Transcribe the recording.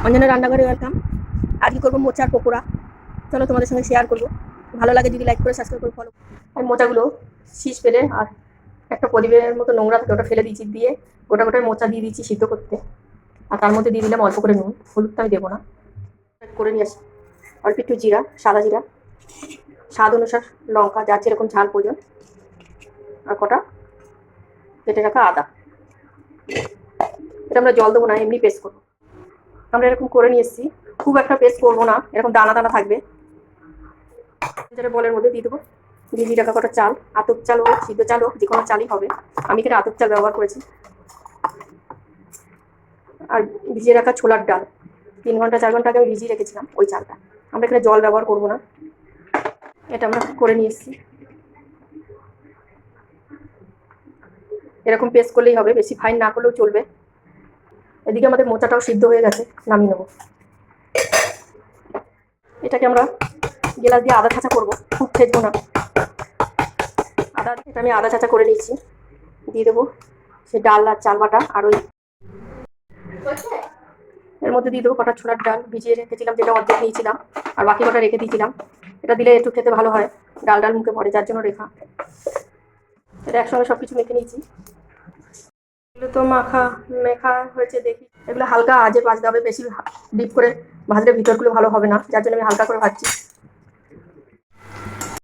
অঞ্জনা রান্নাঘরে ওয়েলকাম। আজকে করবো মোচার পকোড়া। চলো তোমাদের সঙ্গে শেয়ার করবো। ভালো লাগে যদি লাইক করে সাবস্ক্রাইব করে ফলো। আমি মোচাগুলো শীষ ফেলে আর একটা পরিবেশের মতো নোংরা থাকে ওটা ফেলে দিয়েছি, দিয়ে গোটা গোটা মোচা দিয়ে দিচ্ছি সিদ্ধ করতে। আর তার মধ্যে দিয়ে দিলাম অল্প করে নুন, হলুদটা আমি দেবো না। করে নিয়ে আসি অল্প একটু জিরা, সাদা জিরা, স্বাদ অনুসার লঙ্কা, যার যেরকম ঝাল প্রয়োজন, আর কটা কেটে রাখা আদা। এটা আমরা জল দেবো না, এমনি পেস্ট করবো। আমরা এরকম করে নিয়ে এসেছি, খুব একটা পেস্ট করবো না, এরকম দানা দানা থাকবে। যেটা বলের মধ্যে দিয়ে দেবো ভিজিয়ে রাখা কটা চাল, আতপ চাল হোক সিদ্ধ চাল হোক, যে কোনো চালই হবে। আমি এখানে আতপ চাল ব্যবহার করেছি। আর ভিজিয়ে রাখা ছোলার ডাল 3 ঘন্টা 4 ঘন্টা আগে আমি ভিজিয়ে রেখেছিলাম ওই চালটা। আমরা এখানে জল ব্যবহার করবো না। এটা আমরা করে নিয়ে এসেছি, এরকম পেস্ট করলেই হবে, বেশি ফাইন না করলেও চলবে। এদিকে আমাদের মোচাটাও সিদ্ধ হয়ে গেছে, নামিয়ে নেবো। এটাকে আমরা গ্লাস দিয়ে আদা ছাঁচা করবো, খুব ফেটবো না। এটা আমি আদা ছাঁচা করে নিয়েছি, দিয়ে দেবো সে ডাল আর চাল বাটা। আর ওই এর মধ্যে দিয়ে দেবো কটা ছোলার ডাল ভিজিয়ে রেখেছিলাম, যেটা অর্ধেক নিয়েছিলাম আর বাকি কটা রেখে দিয়েছিলাম। এটা দিলে একটু খেতে ভালো হয়, ডাল ডাল মুখে পড়ে, যার জন্য রেখা। এটা একসঙ্গে সব কিছু মেখে নিয়েছি। এগুলো তো মেখা হয়েছে, দেখি এগুলো হালকা আজে ভাজতে হবে, বেশি ডিপ করে ভাজলে ভিতরগুলো ভালো হবে না, যার জন্য আমি হালকা করে ভাজছি।